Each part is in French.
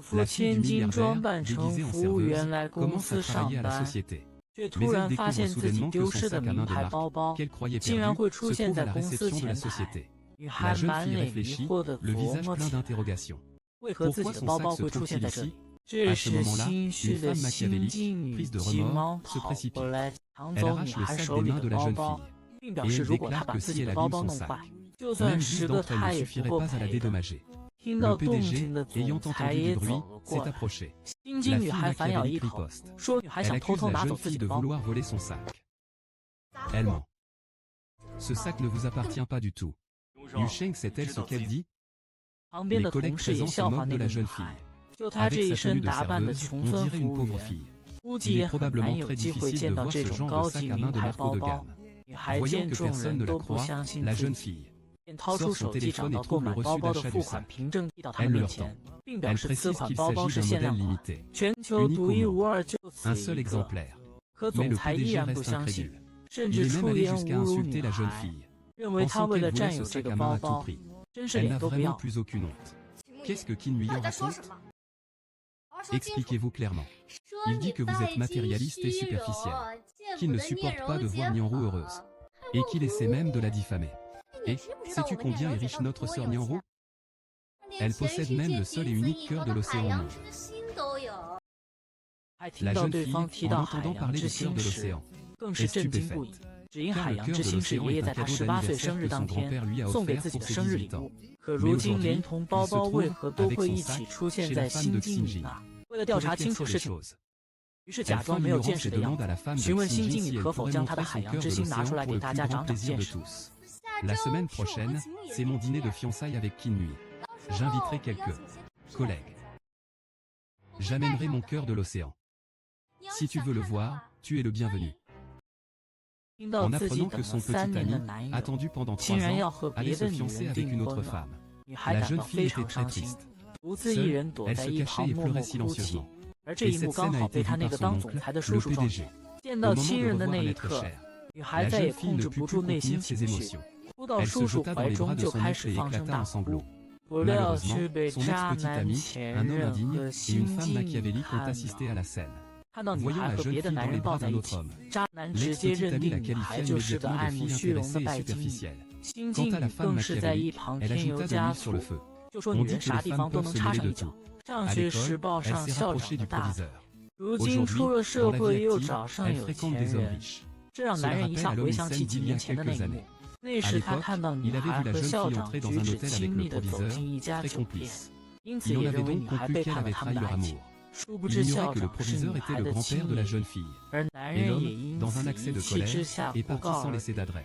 夫千金装扮成服务员来公司上班，却突然发现自己丢失的名牌包包竟然会出现在公司前台。女孩满脸疑惑地琢磨起来，为何自己的包包会出现在这里？这时，心虚的新晋女急忙跑过来，抢走女孩手里的包包，并表示如果她把自己的包包弄坏，就算10个她也不够赔的。听到动静的总裁也走了过来，新晋女孩反咬一口，说女孩想偷偷拿走自己的包。旁边的同事也笑话那个女孩，就她这一身打扮的穷酸服务员，估计也很难有机会见到这种高级名牌包包。女孩见众人都不相信自己，便掏出手机找到购买包包的付款凭证递到他们面前，并表示此款包包是限量款，全球独一无二，就此一个。可总裁依然不相信，甚至出言侮辱女孩，认为她为了占有这个包包，真是脸都不要。Expliquez-vous clairement. Il dit que vous êtes matérialiste et superficiel, qu'il ne supporte pas de voir Nianro heureuse, et qu'il essaie même de la diffamer. Et, sais-tu combien est riche notre sœur Nianro? Elle possède même le seul et unique cœur de l'océan au monde. La jeune fille, en entendant parler du cœur de l'océan, est stupéfaite. 只因海洋之心是爷爷在他18岁生日当天送给自己的生日礼物，可如今连同包包为何都会一起出现在新经理那？为了调查清楚事情，于是假装没有见识的样子，询问新经理可否将他的海洋之心拿出来给大家长长见识。La semaine prochaine, c'est mon dîner de fiançailles avec Kinui. J'inviterai quelques collègues. J'amènerai mon cœur de l'océan. Si tu veux le voir, tu es le bienvenu. En apprenant que son petit ami, attendu pendant 3 ans, allait se fiancer avec une autre femme. La jeune fille était très triste. Seule, elle se cachait et pleurait silencieusement. Et cette scène a été vue par son oncle, le PDG. Au moment de revoir un être cher, la jeune fille ne put plus contenir ses émotions. Elle se jeta dans les bras de son oncle et éclata en sanglots. Malheureusement, son ex-petit ami, un homme indigne et une femme machiavélique ont assisté à la scène. 看到女孩和别的男人抱在一起，渣男直接认定女孩就是个爱慕虚荣的拜金女。新经理更是在一旁添油加醋，就说女人啥地方都能插上一脚。上学时抱上校长的大腿，如今出了社会又找上有钱人，这让男人一下回想起几年前的那一幕。那时他看到女孩和校长举止亲密地走进一家酒店，因此也认为女孩背叛了他们的爱情。 殊不知校长是女孩的亲爹，而男人也因此一气之下不告而别。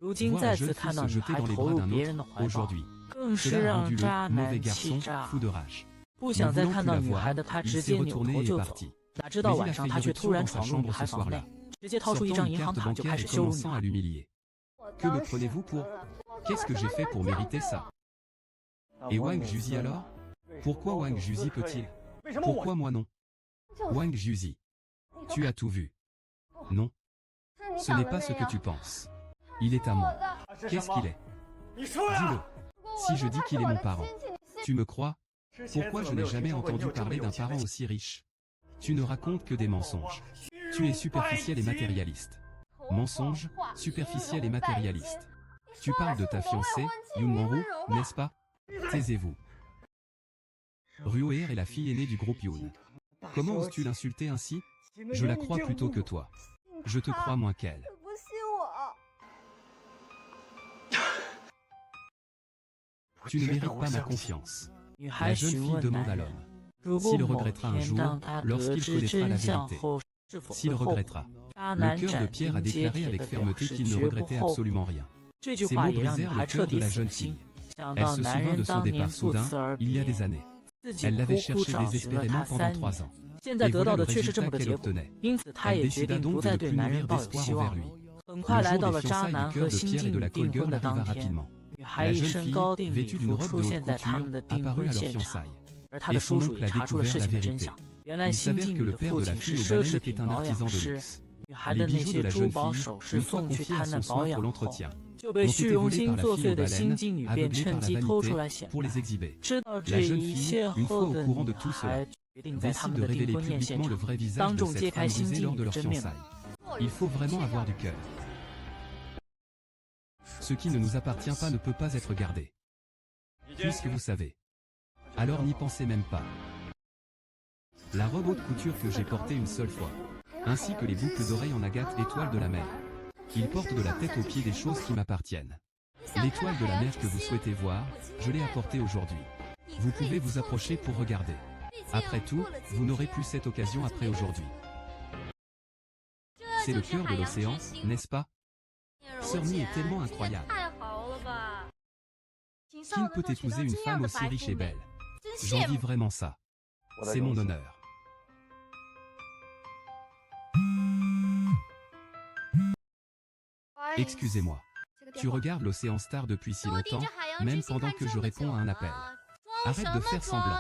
如今再次看到女孩投入别人的怀抱，更是让渣男气炸。不想再看到女孩的他直接扭头就走，哪知道晚上他却突然闯入女孩房内，直接掏出一张银行卡就开始羞辱女孩。Que me prenez-vous pour? Qu'est-ce que j'ai fait pour mériter ça? Et Wang Juzi alors? Pourquoi Wang Juzi peut-il? Pourquoi moi non? Wang Juzi. Tu as tout vu. Non. Ce n'est pas ce que tu penses. Il est à moi. Qu'est-ce qu'il est? Dis-le. Si je dis qu'il est mon parent, tu me crois? Pourquoi je n'ai jamais entendu parler d'un parent aussi riche? Tu ne racontes que des mensonges. Tu es superficiel et matérialiste. Mensonge, superficiel et matérialiste. Tu parles de ta fiancée, Yoon Man-woo, n'est-ce pas? Taisez-vous. Ruoer est la fille aînée du groupe Yoon. Comment oses-tu l'insulter ainsi? Je la crois plutôt que toi. Je te crois moins qu'elle. Tu ne mérites pas ma confiance. La jeune fille demande à l'homme s'il regrettera un jour lorsqu'il connaîtra la vérité. S'il regrettera. Le cœur de Pierre a déclaré avec fermeté qu'il ne regrettait absolument rien. Ces mots brisèrent le cœur de la jeune fille. Elle se souvint de son départ soudain, il y a des années. Elle l'avait cherché désespérément pendant 3 ans. Et voilà le résultat qu'elle obtenait. Elle décida donc de ne plus nourrir d'espoir envers lui. Le jour des fiançailles du cœur de Pierre et de la call girl arriva rapidement. La jeune fille, vêtue d'une robe de haute couture, apparut à leurs fiançailles. Et son oncle a découvert la vérité. Il s'avère que le père de la fille au ballet était un artisan de luxe. Les bijoux de la jeune fille, une fois confiés à son soin pour l'entretien, 就被 ont 虚 été 荣 volés 心 par la 作 fille 祟 aux 的新 baleines, 晋女便 aveuglés 趁 par la 机偷出来 vanité 显 pour 摆。 les exhiber. 知道这 La jeune 一 fille, 切 une fois 后 au 的 courant 女 de tout 孩 cela, 决定在他 décide 们 de 的订 révéler 婚宴现 publiquement 场 le vrai visage 当 de 众 cette 揭开 femme 新 rusée 晋 lors 女 de 的 leur 真面目。 fiançailles. Il faut vraiment avoir du cœur. Ce qui ne nous appartient pas ne peut pas être gardé. Puisque vous savez. Alors n'y pensez même pas. La robe haute couture que j'ai portée une seule fois, ainsi que les boucles d'oreilles en agate étoile de la mer. Il porte de la tête aux pieds des choses qui m'appartiennent. L'étoile de la mer que vous souhaitez voir, je l'ai apportée aujourd'hui. Vous pouvez vous approcher pour regarder. Après tout, vous n'aurez plus cette occasion après aujourd'hui. C'est le cœur de l'océan, n'est-ce pas? Sœur Mi est tellement incroyable. Qui ne peut épouser une femme aussi riche et belle? J'envie vraiment ça. C'est mon honneur. Excusez-moi. Tu regardes l'océan Star depuis si longtemps, même pendant que je réponds à un appel. Arrête de faire semblant.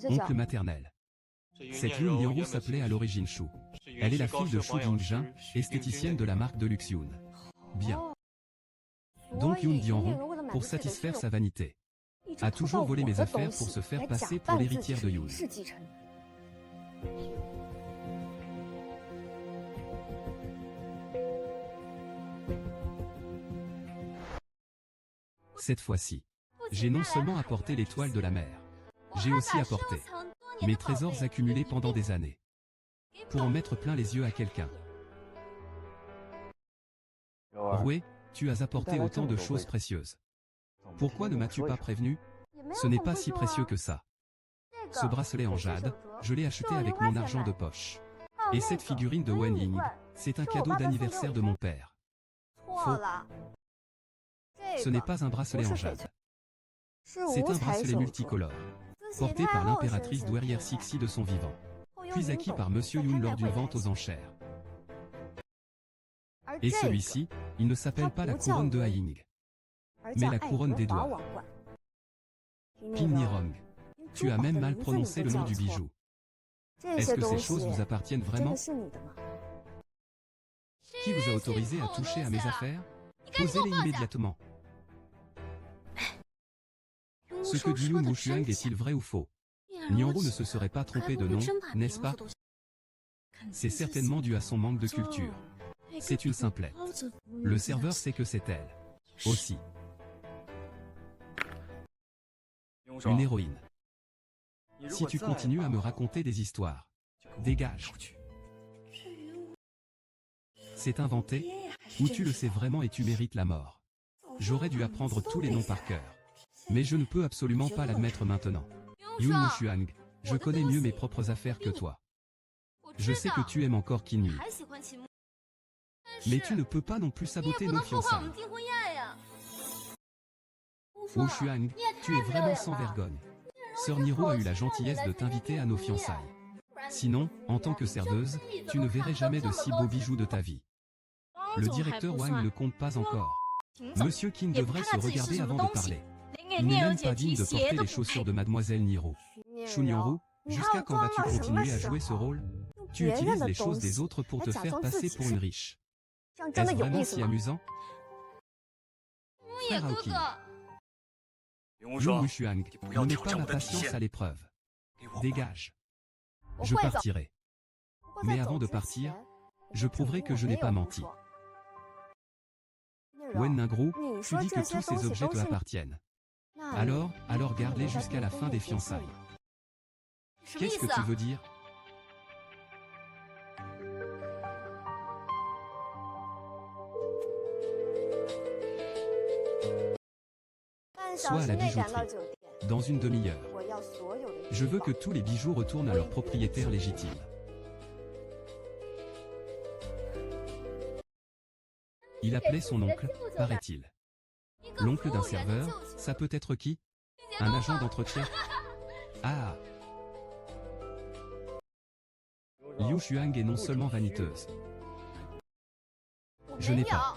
Oncle maternel. Cette Yoon Lianru s'appelait à l'origine Shu. Elle est la fille de Shu Jingjin, esthéticienne de la marque de luxe Yoon. Bien. Donc Yoon Lianru, pour satisfaire sa vanité, a toujours volé mes affaires pour se faire passer pour l'héritière de Yoon. Cette fois-ci, j'ai non seulement apporté l'étoile de la mer, j'ai aussi apporté mes trésors accumulés pendant des années, pour en mettre plein les yeux à quelqu'un. Roué, tu as apporté autant de choses précieuses. Pourquoi ne m'as-tu pas prévenu? Ce n'est pas si précieux que ça. Ce bracelet en jade, je l'ai acheté avec mon argent de poche. Et cette figurine de Wen Ying, c'est un cadeau d'anniversaire de mon père. Faux. Ce n'est pas un bracelet en jade. C'est un bracelet multicolore, porté par l'impératrice douairière Cixi de son vivant, puis acquis par Monsieur Yoon lors d'une vente aux enchères. Et celui-ci, il ne s'appelle pas la couronne de Haiying, mais la couronne des doigts. Pin Nirong, tu as même mal prononcé le nom du bijou. Est-ce que ces choses vous appartiennent vraiment? Qui vous a autorisé à toucher à mes affaires? Posez-les immédiatement. Ce que dit Yoon Wushuang est-il vrai ou faux? Nianru ne se serait pas trompé de nom, n'est-ce pas? C'est certainement dû à son manque de culture. C'est une simplette. Le serveur sait que c'est elle. Aussi. Une héroïne. Si tu continues à me raconter des histoires, dégage. C'est inventé, ou tu le sais vraiment et tu mérites la mort. J'aurais dû apprendre tous les noms par cœur. Mais je ne peux absolument pas l'admettre maintenant. Yoon Wushuang, je connais mieux mes propres affaires que toi. Je sais que tu aimes encore Qin Hui. Mais tu ne peux pas non plus saboter nos fiançailles. Wushuang, tu es vraiment sans vergogne. Sœur Niro a eu la gentillesse de t'inviter à nos fiançailles. Sinon, en tant que serveuse, tu ne verrais jamais de si beaux bijoux de ta vie. Le directeur Wang ne compte pas encore. Monsieur Qin devrait se regarder avant de parler. Il n'est même pas digne de porter les chaussures de Mademoiselle Niro. Shu Nianru, jusqu'à quand vas-tu continuer à jouer ce rôle? Tu utilises les choses des autres pour te faire passer pour une riche. Est-ce vraiment si amusant? Frère Aoki. Yoon Wushuang, ne mets pas ma patience à l'épreuve. Dégage. Je partirai. Mais avant de partir, je prouverai que je n'ai pas menti. Wen Ningru, tu dis que tous ces objets te appartiennent. Alors garde-les jusqu'à la fin des fiançailles. Qu'est-ce que tu veux dire? Soit à la bijouterie. Dans une demi-heure. Je veux que tous les bijoux retournent à leur propriétaire légitime. Il appelait son oncle, paraît-il. L'oncle d'un serveur, ça peut être qui? Un agent d'entretien? Ah! Liu Shuang est non seulement vaniteuse. Je n'ai pas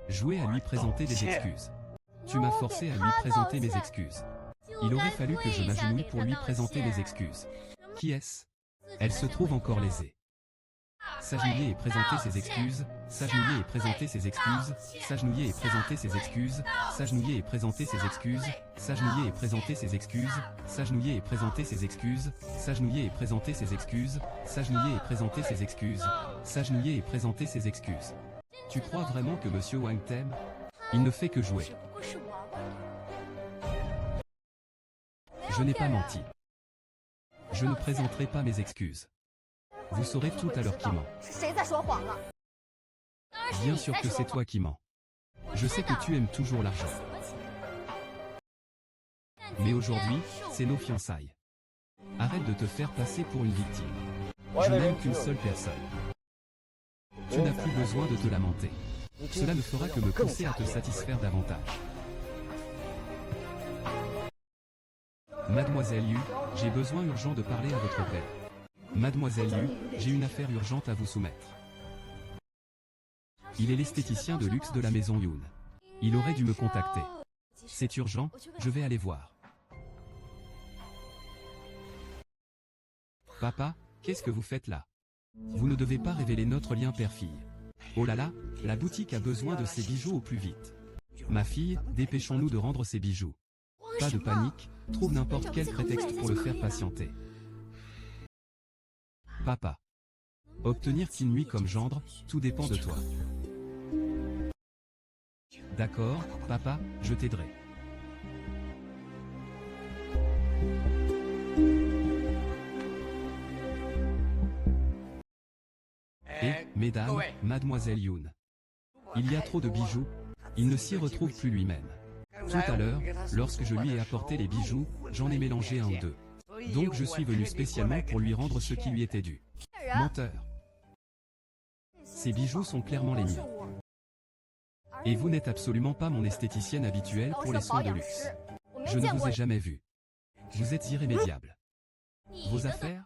joué à lui présenter des excuses. Tu m'as forcé à lui présenter mes excuses. Il aurait fallu que je m'agenouille pour lui présenter mes excuses. Qui est-ce? Elle se trouve encore lésée. S'agenouiller et présenter ses excuses, s'agenouiller et présenter ses excuses, s'agenouiller et présenter ses excuses, s'agenouiller et présenter ses excuses, s'agenouiller et présenter ses excuses, s'agenouiller et présenter ses excuses, s'agenouiller et présenter ses excuses, s'agenouiller et présenter ses excuses, s'agenouiller et présenter ses excuses. Tu crois vraiment que Monsieur Wang t'aime? Il ne fait que jouer. Je n'ai pas menti. Je ne présenterai pas mes excuses. Vous saurez tout à l'heure qui ment. Bien sûr que c'est toi qui mens. Je sais que tu aimes toujours l'argent. Mais aujourd'hui, c'est nos fiançailles. Arrête de te faire passer pour une victime. Je n'aime qu'une seule personne. Tu n'as plus besoin de te lamenter. Cela ne fera que me pousser à te satisfaire davantage. Mademoiselle Yu, j'ai besoin urgent de parler à votre père. Mademoiselle Yu, j'ai une affaire urgente à vous soumettre. Il est l'esthéticien de luxe de la maison Yoon. Il aurait dû me contacter. C'est urgent, je vais aller voir. Papa, qu'est-ce que vous faites là? Vous ne devez pas révéler notre lien père-fille. Oh là là, la boutique a besoin de ses bijoux au plus vite. Ma fille, dépêchons-nous de rendre ces bijoux. Pas de panique, trouve n'importe quel prétexte pour le faire patienter. Papa. Obtenir Kinhui comme gendre, tout dépend de toi. D'accord, papa, je t'aiderai. Et, mesdames, mademoiselle Yoon. Il y a trop de bijoux, il ne s'y retrouve plus lui-même. Tout à l'heure, lorsque je lui ai apporté les bijoux, j'en ai mélangé un ou deux. Donc je suis venu spécialement pour lui rendre ce qui lui était dû. Menteur. Ces bijoux sont clairement les miens. Et vous n'êtes absolument pas mon esthéticienne habituelle pour les soins de luxe. Je ne vous ai jamais vu. Vous êtes irrémédiable. Vos affaires?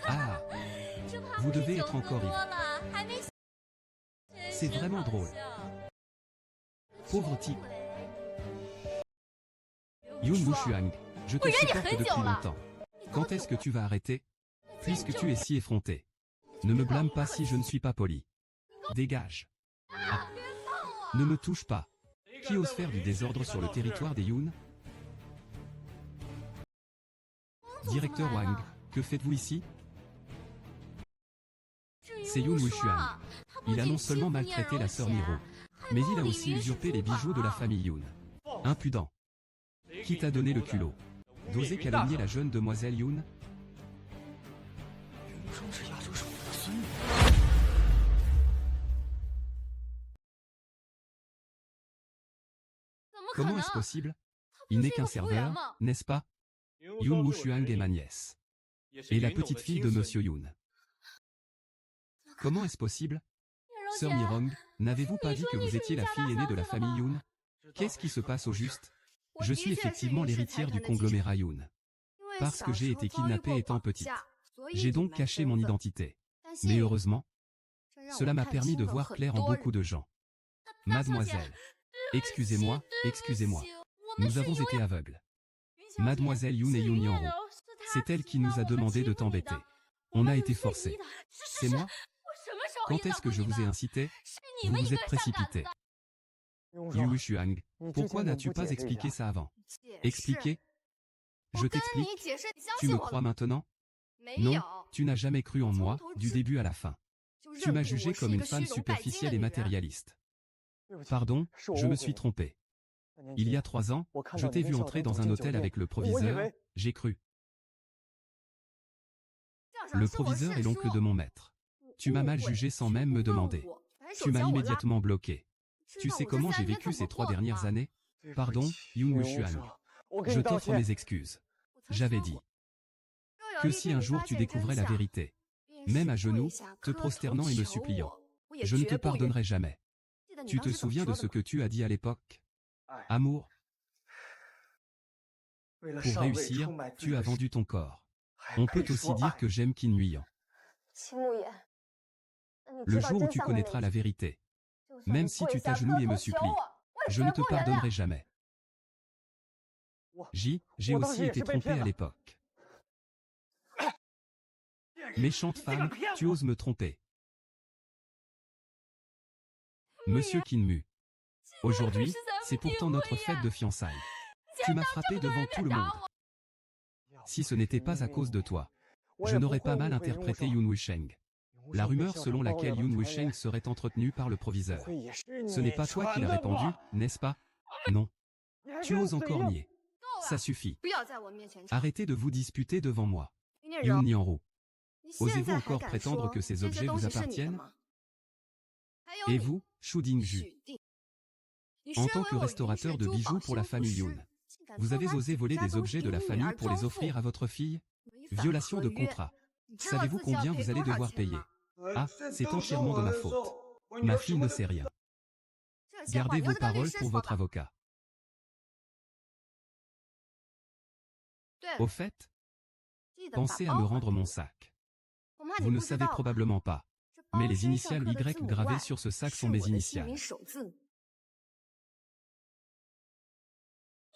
Ah! Vous devez être encore ivre. C'est vraiment drôle. Pauvre type. Yoon Wushuang, je te supporte depuis longtemps. Quand est-ce que tu vas arrêter? Puisque tu es si effronté. Ne me blâme pas si je ne suis pas poli. Dégage. Ah. Ne me touche pas. Qui ose faire du désordre sur le territoire des Yoon? Directeur Wang, que faites-vous ici? C'est Yoon Wushuang. Il a non seulement maltraité la sœur Miro, mais il a aussi usurpé les bijoux de la famille Yoon. Impudent. Qui t'a donné le culot d'oser calomnier la jeune demoiselle Yoon? Comment est-ce possible? Il n'est qu'un serveur, n'est-ce pas? Yoon Wushuang est ma nièce. Et la petite fille de Monsieur Yoon. Comment est-ce possible? Sœur Mirong, n'avez-vous pas dit que vous étiez la fille aînée de la famille Yoon? Qu'est-ce qui se passe au juste? Je suis effectivement l'héritière du conglomérat Yoon. Parce que j'ai été kidnappée étant petite. J'ai donc caché mon identité. Mais heureusement, cela m'a permis de voir clair en beaucoup de gens. Mademoiselle. Excusez-moi, excusez-moi. Nous avons été aveugles. Mademoiselle Yoon et Yoon Yanro. C'est elle qui nous a demandé de t'embêter. On a été forcés. C'est moi? Quand est-ce que je vous ai incité? Vous vous êtes précipité. Yu Wushuang, pourquoi n'as-tu pas expliqué ça avant? Expliqué? Je t'explique. Tu me crois maintenant? Non, tu n'as jamais cru en moi, du début à la fin. Tu m'as jugé comme une femme superficielle et matérialiste. Pardon, je me suis trompé. Il y a 3 ans, je t'ai vu entrer dans un hôtel avec le proviseur, j'ai cru. Le proviseur est l'oncle de mon maître. Tu m'as mal jugé sans même me demander. Tu m'as immédiatement bloqué. Tu sais comment j'ai vécu ces 3 dernières années? Pardon, Yoon Wushuang. Je t'offre mes excuses. J'avais dit que si un jour tu découvrais la vérité, même à genoux, te prosternant et me suppliant, je ne te pardonnerai jamais. Tu te souviens de ce que tu as dit à l'époque? Amour. Pour réussir, tu as vendu ton corps. On peut aussi dire que j'aime Qin Huiyan. Le jour où tu connaîtras la vérité, même si tu t'agenouilles et me supplies, je ne te pardonnerai jamais. J'ai aussi été trompé à l'époque. Méchante femme, tu oses me tromper. Monsieur Kinmu. Aujourd'hui, c'est pourtant notre fête de fiançailles. Tu m'as frappé devant tout le monde. Si ce n'était pas à cause de toi, je n'aurais pas mal interprété Yun Wusheng. La rumeur selon laquelle Yun Wusheng serait entretenu par le proviseur. Ce n'est pas toi qui l'as répandu, n'est-ce pas? Non. Tu oses encore nier. Ça suffit. Arrêtez de vous disputer devant moi. Yun Nianru. Osez-vous encore prétendre que ces objets vous appartiennent? Et vous, Shu Dingju? En tant que restaurateur de bijoux pour la famille Yun, vous avez osé voler des objets de la famille pour les offrir à votre fille? Violation de contrat. Savez-vous combien vous allez devoir payer? Ah, c'est entièrement de ma faute. Ma fille ne sait rien. Gardez vos paroles pour votre avocat. Au fait, pensez à me rendre mon sac. Vous ne savez probablement pas, mais les initiales Y gravées sur ce sac sont mes initiales.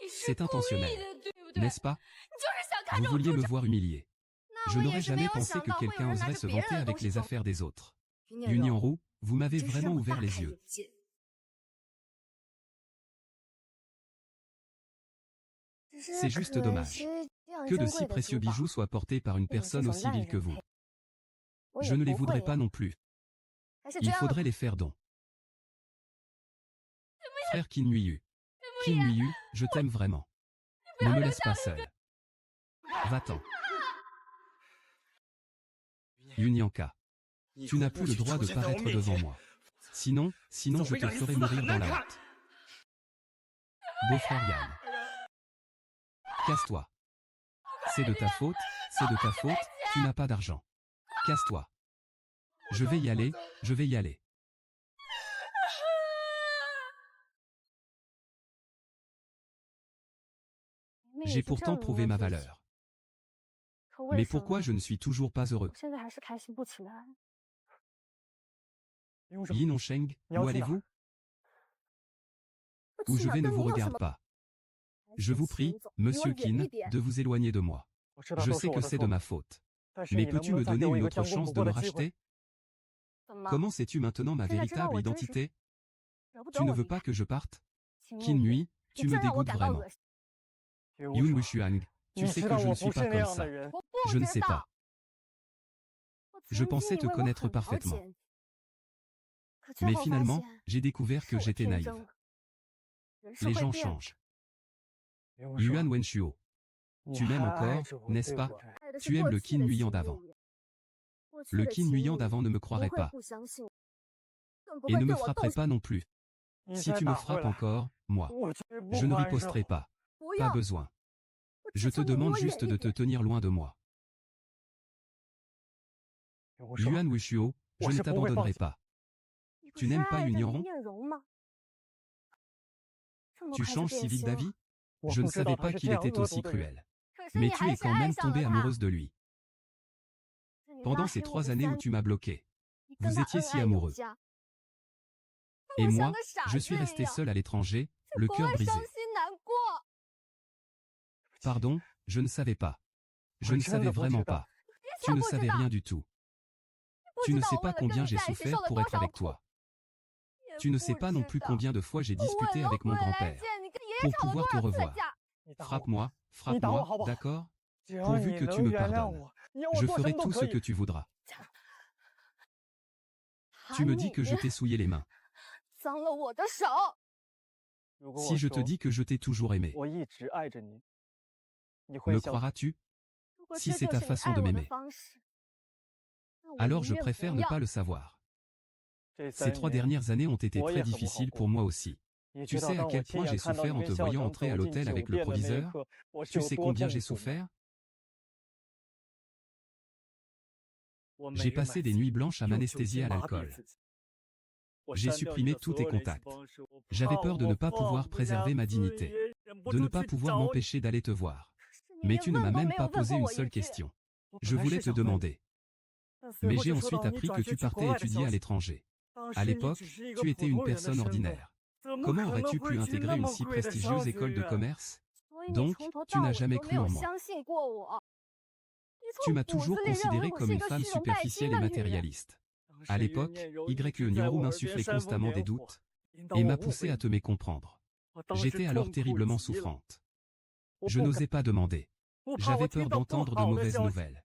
C'est intentionnel, n'est-ce pas? Vous vouliez me voir humilié. Je n'aurais jamais pensé que quelqu'un oserait se vanter avec les affaires des autres. Yun Nianru, vous m'avez vraiment ouvert les yeux. C'est juste dommage que de si précieux bijoux soient portés par une personne aussi vile que vous. Je ne les voudrais pas non plus. Il faudrait les faire don. Frère Kinmuyu. Kinmuyu, je t'aime vraiment. Ne me laisse pas seul. Va-t'en. Yunyanka. Tu n'as plus le droit de paraître devant moi. Sinon je te ferai mourir dans la honte. Beau-frère Yan. Casse-toi. C'est de ta faute, tu n'as pas d'argent. Casse-toi. Je vais y aller. J'ai pourtant prouvé ma valeur. Mais pourquoi je ne suis toujours pas heureux? Yin Onsheng, où allez-vous? Où je vais ne vous regarde pas. Je vous prie, Monsieur Qin, de vous éloigner de moi. Je sais que c'est de ma faute. Mais peux-tu me donner une autre chance de me racheter? Comment sais-tu maintenant ma véritable identité? Tu ne veux pas que je parte? Kinmui, tu me dégoûtes vraiment. Yun Wushuang, tu sais que je ne suis pas comme ça. Je ne sais pas. Je pensais te connaître parfaitement. Mais finalement, j'ai découvert que j'étais naïve. Les gens changent. Yuan Wenshuo. Tu m'aimes encore, n'est-ce pas? Tu aimes le Qin Nuyan d'avant. Le Qin Nuyan d'avant ne me croirait pas. Et ne me frapperait pas non plus. Si tu me frappes encore, moi, je ne riposterai pas. Pas besoin. Je te demande juste de te tenir loin de moi. Yuan Wushuo, je ne t'abandonnerai pas. Tu n'aimes pas Yun Tu changes si vite d'avis? Je ne savais pas qu'il était aussi cruel. Mais tu es quand même tombée amoureuse de lui. Pendant ces 3 années où tu m'as bloqué, vous étiez si amoureux. Et moi, je suis resté seul à l'étranger, le cœur brisé. Pardon, je ne savais pas. Je ne savais vraiment pas. Tu ne savais rien du tout. Tu ne sais pas combien j'ai souffert pour être avec toi. Tu ne sais pas non plus combien de fois j'ai discuté avec mon grand-père pour pouvoir te revoir. Frappe-moi, d'accord? Pourvu que tu me pardonnes. Je ferai tout ce que tu voudras. Tu me dis que je t'ai souillé les mains. Si je te dis que je t'ai toujours aimé, me croiras-tu? Si c'est ta façon de m'aimer, alors je préfère ne pas le savoir. Ces 3 dernières années ont été très difficiles pour moi aussi. Tu sais à quel point j'ai souffert en te voyant entrer à l'hôtel avec le proviseur? Tu sais combien j'ai souffert? J'ai passé des nuits blanches à m'anesthésier à l'alcool. J'ai supprimé tous tes contacts. J'avais peur de ne pas pouvoir préserver ma dignité, de ne pas pouvoir m'empêcher d'aller te voir. Mais tu ne m'as même pas posé une seule question. Je voulais te demander. Mais j'ai ensuite appris que tu partais étudier à l'étranger. À l'époque, tu étais une personne ordinaire. Comment aurais-tu pu intégrer une si prestigieuse école de commerce? Donc, tu n'as jamais cru en moi. Tu m'as toujours considérée comme une femme superficielle et matérialiste. À l'époque, Y Nianru m'insufflait constamment des doutes et m'a poussé à te mécomprendre. J'étais alors terriblement souffrante. Je n'osais pas demander. J'avais peur d'entendre de mauvaises nouvelles.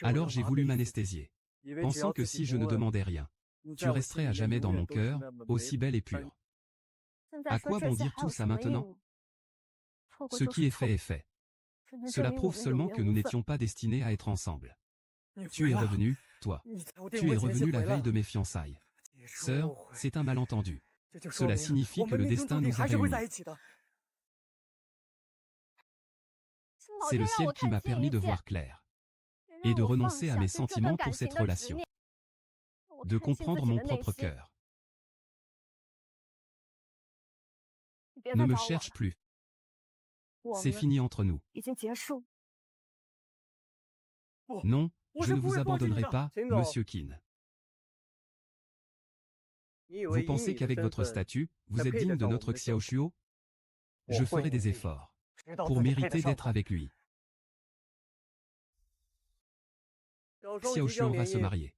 Alors j'ai voulu m'anesthésier, pensant que si je ne demandais rien, tu resterais à jamais dans mon cœur, aussi belle et pure. À quoi bon dire tout ça maintenant? Ce qui est fait est fait. Cela prouve seulement que nous n'étions pas destinés à être ensemble. Tu es revenu, toi. Tu es revenu la veille de mes fiançailles. Sœur, c'est un malentendu. Cela signifie que le destin nous a réunis. C'est le ciel qui m'a permis de voir clair et de renoncer à mes sentiments pour cette relation, de comprendre mon propre cœur. Ne me cherche plus. C'est fini entre nous. Non, je ne vous abandonnerai pas, Monsieur Qin. Vous pensez qu'avec votre statut, vous êtes digne de notre Xiao Shuo? Je ferai des efforts pour mériter d'être avec lui. Xiao Shuo va se marier.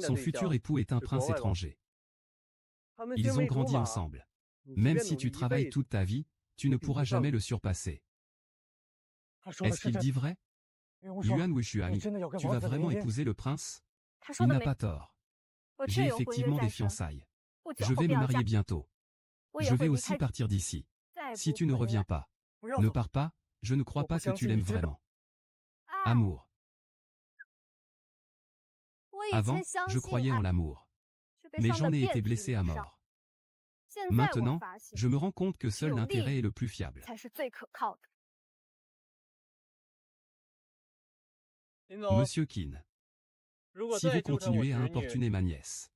Son futur époux est un prince étranger. Ils ont grandi ensemble. Même si tu travailles toute ta vie, tu ne pourras jamais le surpasser. Est-ce qu'il dit vrai? Yuan Wuxuang, tu vas vraiment épouser le prince? Il n'a pas tort. J'ai effectivement des fiançailles. Je vais me marier bientôt. Je vais aussi partir d'ici. Si tu ne reviens pas, ne pars pas, je ne crois pas que tu l'aimes vraiment. Amour. Avant, je croyais en l'amour. Mais j'en ai été blessé à mort. Maintenant, je me rends compte que seul l'intérêt est le plus fiable. Monsieur Qin, si vous continuez à importuner ma nièce,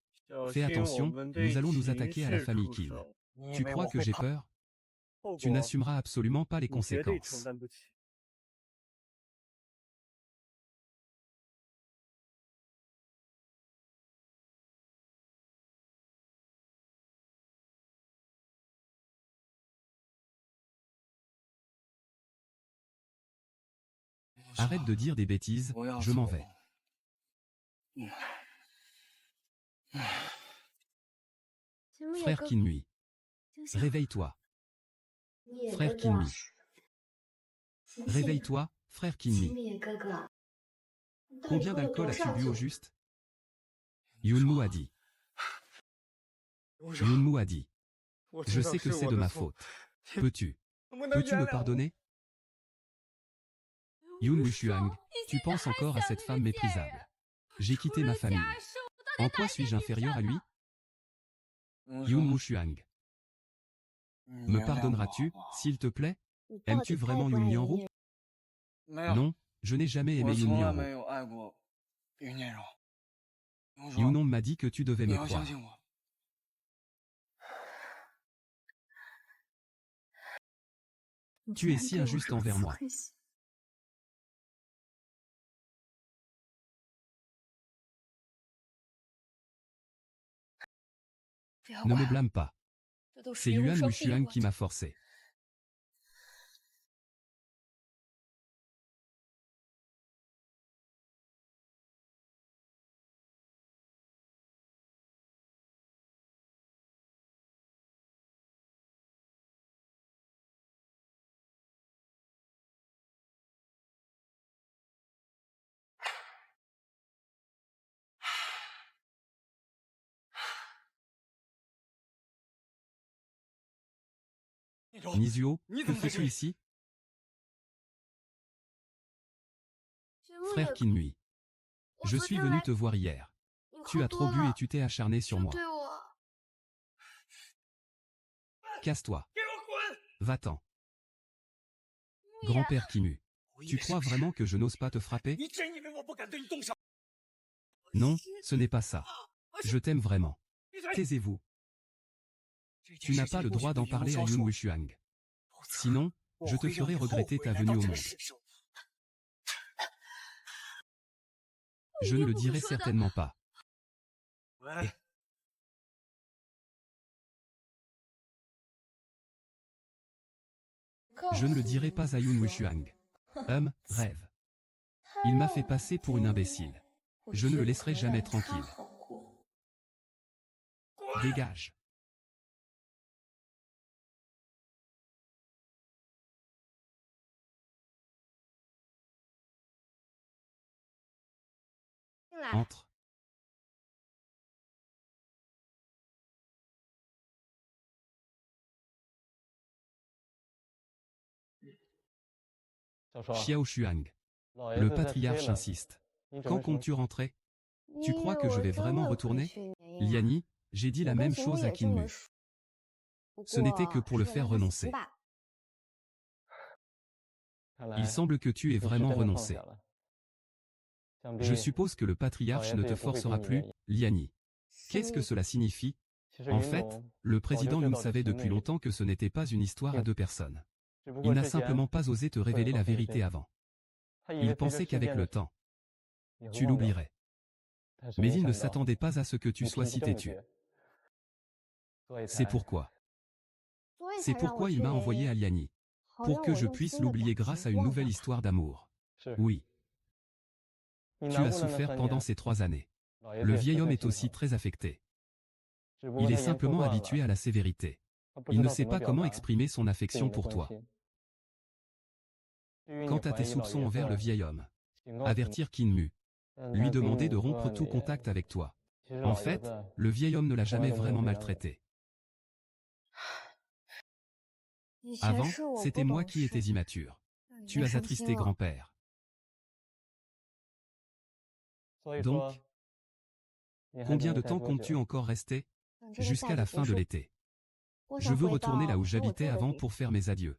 fais attention, nous allons nous attaquer à la famille Qin. Tu crois que j'ai peur? Tu n'assumeras absolument pas les conséquences. Arrête de dire des bêtises, je m'en vais. Frère Qinhui, réveille-toi. Frère Qinhui. Réveille-toi, frère Qinhui. Combien d'alcool as-tu bu au juste? Yunmu a dit. Yunmu a dit. Je sais que c'est de ma faute. Peux-tu me pardonner? Yun Wuxuang, tu penses encore à cette femme méprisable. J'ai quitté ma famille. En quoi suis-je inférieur à lui? Yun Wuxuang. Me pardonneras-tu, s'il te plaît? Aimes-tu vraiment Yun Nianru? Non, je n'ai jamais aimé Yun Nianru. Yunon m'a dit que tu devais me croire. Tu es si injuste envers moi. Ne me blâme pas. C'est Yuan Wuxuang qui m'a forcé. Nizuo, que fais-tu ici? Frère Qinhui. Je suis venu te voir hier. Tu as trop bu et tu t'es acharné sur moi. Casse-toi. Va-t'en. Grand-père Qinhui. Tu crois vraiment que je n'ose pas te frapper? Non, ce n'est pas ça. Je t'aime vraiment. Taisez-vous. Tu n'as pas le droit d'en parler à Yun Wuxuang. Sinon, je te ferai regretter ta venue au monde. Je ne le dirai certainement pas. Je ne le dirai pas à Yun Wushuang. Rêve. Il m'a fait passer pour une imbécile. Je ne le laisserai jamais tranquille. Dégage. Entre. Xiao Shuang. Le patriarche insiste. Quand comptes-tu rentrer? Tu crois que je vais vraiment retourner? Liani, j'ai dit la même chose à Qin Mu. Ce n'était que pour le faire renoncer. Il semble que tu aies vraiment renoncé. Je suppose que le patriarche ne te forcera plus, Liani. Qu'est-ce que cela signifie? En fait, le président Yun savait depuis longtemps que ce n'était pas une histoire à deux personnes. Il n'a simplement pas osé te révéler la vérité avant. Il pensait qu'avec le temps, tu l'oublierais. Mais il ne s'attendait pas à ce que tu sois si têtu. C'est pourquoi. C'est pourquoi il m'a envoyé à Liani. Pour que je puisse l'oublier grâce à une nouvelle histoire d'amour. Oui. Tu as souffert pendant ces 3 années. Le vieil homme est aussi très affecté. Il est simplement habitué à la sévérité. Il ne sait pas comment exprimer son affection pour toi. Quant à tes soupçons envers le vieil homme, avertir Qin Mu, lui demander de rompre tout contact avec toi. En fait, le vieil homme ne l'a jamais vraiment maltraité. Avant, c'était moi qui étais immature. Tu as attristé grand-père. Donc, combien de temps comptes-tu encore rester? Jusqu'à la fin de l'été. Je veux retourner là où j'habitais avant pour faire mes adieux.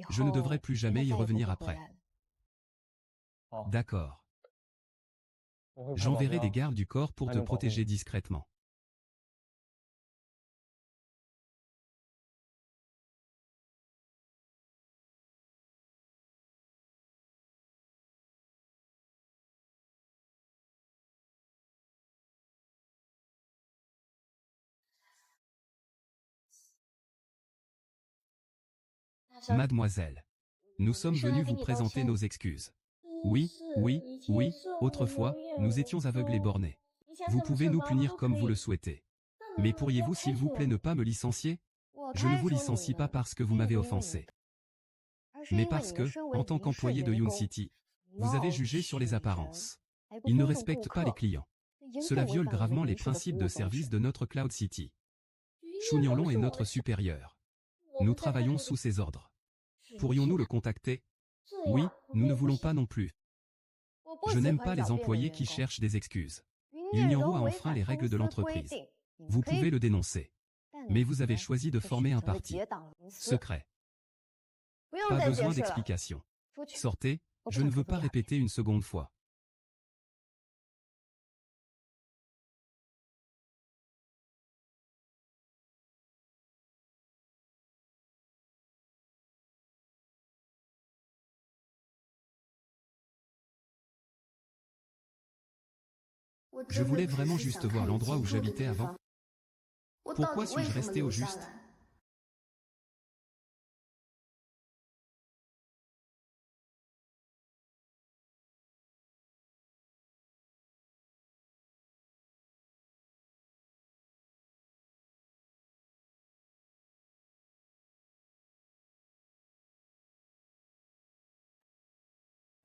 Je ne devrais plus jamais y revenir après. D'accord. J'enverrai des gardes du corps pour te protéger discrètement. Mademoiselle, nous sommes venus vous présenter nos excuses. Oui, autrefois, nous étions aveugles et bornés. Vous pouvez nous punir comme vous le souhaitez. Mais pourriez-vous s'il vous plaît ne pas me licencier? Je ne vous licencie pas parce que vous m'avez offensé. Mais parce que, en tant qu'employé de Yun City, vous avez jugé sur les apparences. Ils ne respectent pas les clients. Cela viole gravement les principes de service de notre Cloud City. Xu Nianlong est notre supérieur. Nous travaillons sous ses ordres. Pourrions-nous le contacter? Oui, nous ne voulons pas non plus. Je n'aime pas les employés qui cherchent des excuses. Yunianro a enfreint les règles de l'entreprise. Vous pouvez le dénoncer. Mais vous avez choisi de former un parti secret. Pas besoin d'explication. Sortez, je ne veux pas répéter une seconde fois. Je voulais vraiment juste voir l'endroit où j'habitais avant. Pourquoi suis-je resté au juste?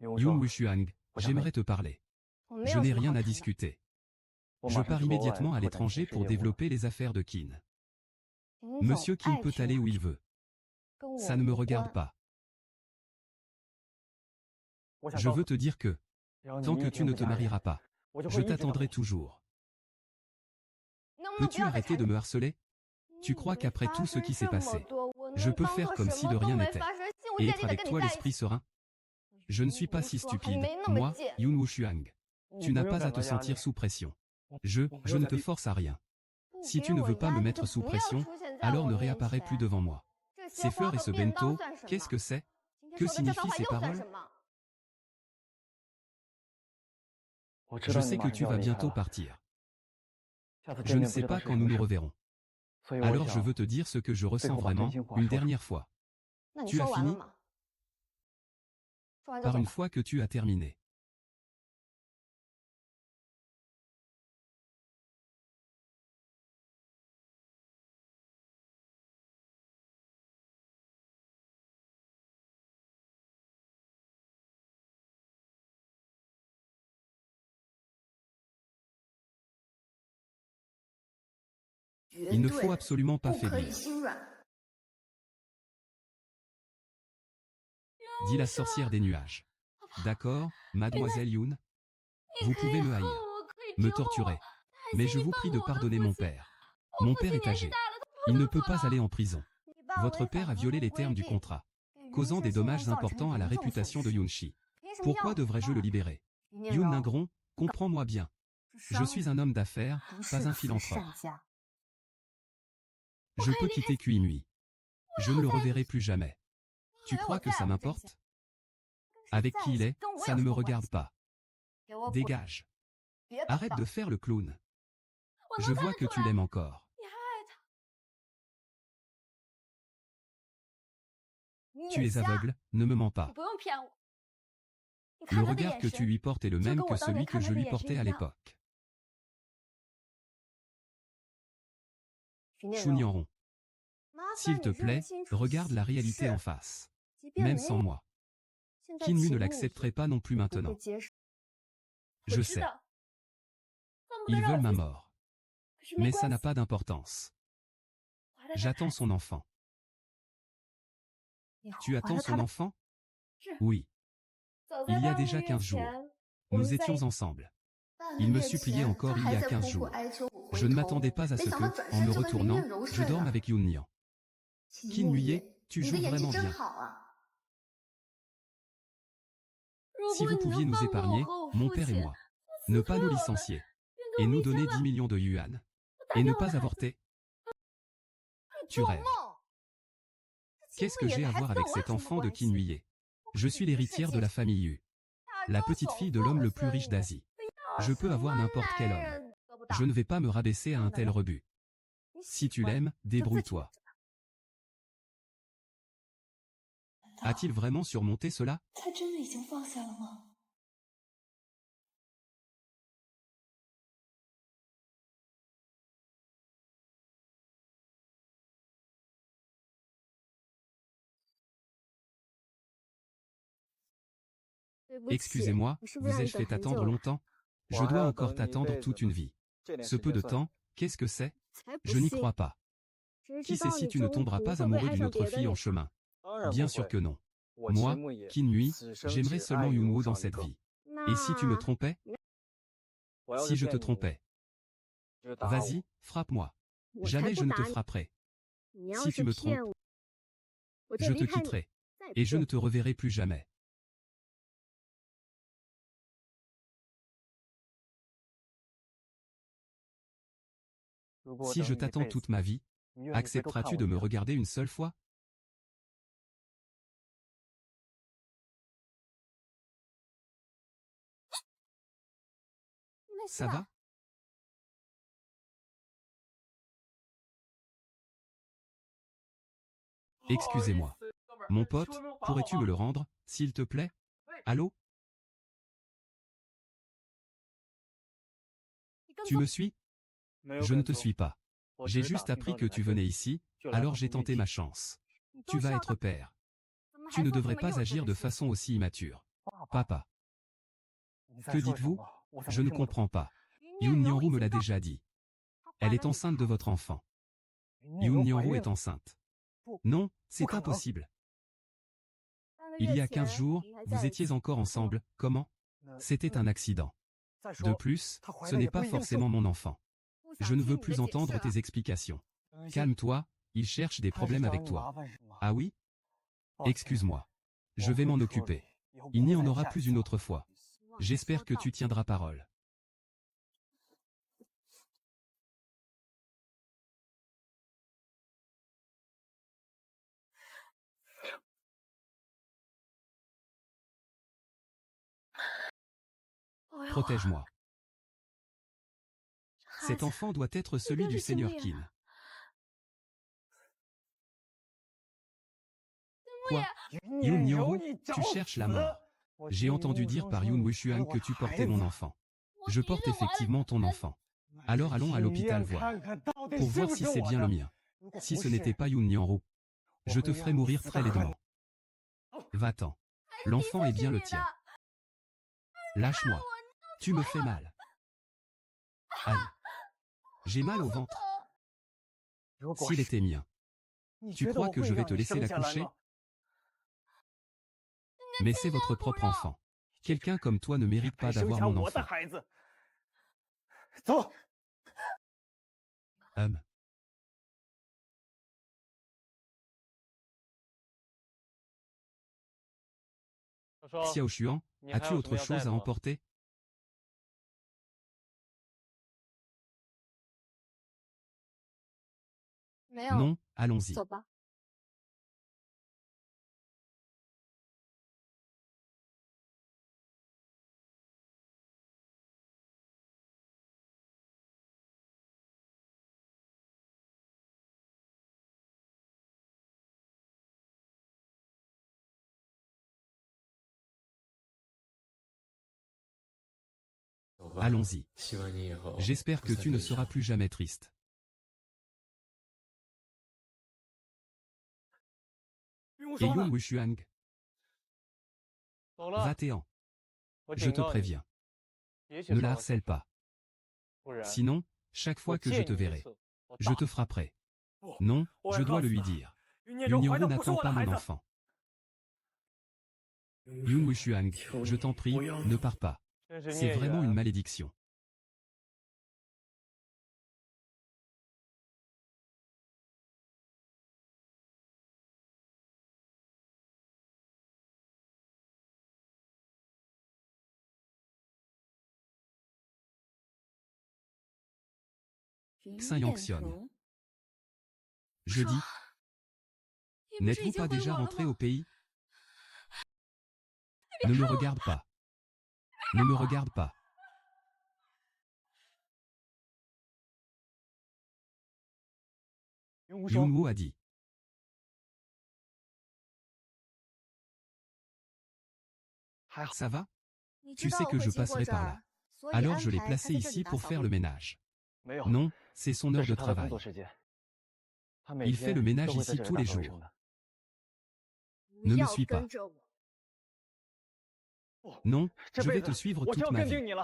Yun Wushuang, j'aimerais te parler. Je n'ai rien à discuter. Je pars immédiatement à l'étranger pour développer les affaires de Qin. Monsieur Qin peut aller où il veut. Ça ne me regarde pas. Je veux te dire que, tant que tu ne te marieras pas, je t'attendrai toujours. Peux-tu arrêter de me harceler? Tu crois qu'après tout ce qui s'est passé, je peux faire comme si de rien n'était, et être avec toi l'esprit serein? Je ne suis pas si stupide, moi, Yun Wushuang. Tu n'as pas à te sentir sous pression. Je ne te force à rien. Si tu ne veux pas me mettre sous pression, alors ne réapparais plus devant moi. Ces fleurs et ce bento, qu'est-ce que c'est? Que signifient ces paroles? Je sais que tu vas bientôt partir. Je ne sais pas quand nous nous reverrons. Alors je veux te dire ce que je ressens vraiment, une dernière fois. Tu as fini? Par une fois que tu as terminé. Il ne faut absolument pas faiblir, dit la sorcière des nuages. D'accord, mademoiselle Yoon? Vous pouvez me haïr, me torturer. Mais je vous prie de pardonner mon père. Mon père est âgé. Il ne peut pas aller en prison. Votre père a violé les termes du contrat, causant des dommages importants à la réputation de Yoon-shi. Pourquoi devrais-je le libérer? Yoon Ningron, comprends-moi bien. Je suis un homme d'affaires, pas un philanthrope. Je peux quitter Kuimui. Je ne le reverrai plus jamais. Tu crois que ça m'importe? Avec qui il est, ça ne me regarde pas. Dégage. Arrête de faire le clown. Je vois que tu l'aimes encore. Tu es aveugle, ne me mens pas. Le regard que tu lui portes est le même que celui que je lui portais à l'époque. Chou Nianron. S'il te plaît, regarde la réalité en face. Même sans moi. Kinmu ne l'accepterait pas non plus maintenant. Je sais. Ils veulent ma mort. Mais ça n'a pas d'importance. J'attends son enfant. Tu attends son enfant? Oui. Il y a déjà 15 jours. Nous étions ensemble. Il me suppliait encore il y a 15 jours. Je ne m'attendais pas à ce que, en me retournant, je dorme avec Yoon Nian. Kinmuye, tu joues vraiment bien. Si vous pouviez nous épargner, mon père et moi, ne pas nous licencier, et nous donner 10 millions de yuan, et ne pas avorter. Tu rêves. Qu'est-ce que j'ai à voir avec cet enfant de Kinmuye? Je suis l'héritière de la famille Yu, la petite fille de l'homme le plus riche d'Asie. Je peux avoir n'importe quel homme. Je ne vais pas me rabaisser à un tel rebut. Si tu l'aimes, débrouille-toi. A-t-il vraiment surmonté cela? Excusez-moi, vous ai-je fait attendre longtemps? Je dois encore t'attendre toute une vie. Ce peu de temps, qu'est-ce que c'est? Je n'y crois pas. Qui sait si tu ne tomberas pas amoureux d'une autre fille en chemin? Bien sûr que non. Moi, Kinmui, j'aimerais seulement Yoonwoo dans cette vie. Et si tu me trompais? Si je te trompais? Vas-y, frappe-moi. Jamais je ne te frapperai. Si tu me trompes, je te quitterai. Et je ne te reverrai plus jamais. Si je t'attends toute ma vie, accepteras-tu de me regarder une seule fois? Ça va? Excusez-moi. Mon pote, pourrais-tu me le rendre, s'il te plaît? Allô? Tu me suis? Je ne te suis pas. J'ai juste appris que tu venais ici, alors j'ai tenté ma chance. Tu vas être père. Tu ne devrais pas agir de façon aussi immature. Papa. Que dites-vous? Je ne comprends pas. Yoon Nianru me l'a déjà dit. Elle est enceinte de votre enfant. Yoon Nianru est enceinte. Non, c'est impossible. Il y a 15 jours, vous étiez encore ensemble, comment? C'était un accident. De plus, ce n'est pas forcément mon enfant. Je ne veux plus entendre tes explications. Calme-toi, il cherche des problèmes avec toi. Ah oui? Excuse-moi. Je vais m'en occuper. Il n'y en aura plus une autre fois. J'espère que tu tiendras parole. Protège-moi. Cet enfant doit être celui du Seigneur Qin. Quoi? Yoon Nianro, tu cherches la mort. J'ai entendu dire par Yoon Wushuang que tu portais mon enfant. Je porte effectivement ton enfant. Alors allons à l'hôpital voir. Pour voir si c'est bien le mien. Si ce n'était pas Yoon Nianro, je te ferai mourir très laidement. Va-t'en. L'enfant est bien le tien. Lâche-moi. Tu me fais mal. Aïe. J'ai mal au ventre. S'il était mien. Tu crois que je vais te laisser l'accoucher? Mais c'est votre propre enfant. Quelqu'un comme toi ne mérite pas d'avoir mon enfant. Xiao Xuan, as-tu autre chose à emporter? Non, allons-y. Allons-y. J'espère que tu ne seras plus jamais triste. Et Yoon Wushuang, va-t'en. Je te préviens. Ne la harcèle pas. Sinon, chaque fois que je te verrai, je te frapperai. Non, je dois le lui dire. Yoon Nianro n'attend pas mon enfant. Yoon Wushuang, je t'en prie, ne pars pas. C'est vraiment une malédiction. Xin Yangxion. Je dis, n'êtes-vous pas déjà rentré au pays? Ne me regarde pas. Ne me regarde pas. Yoon Wo a dit. Ça va? Tu sais que je passerai par là. Alors je l'ai placé ici pour faire le ménage. Non, c'est son heure de travail. Il fait le ménage ici tous les jours. Ne me suis pas. Non, je vais te suivre toute ma vie.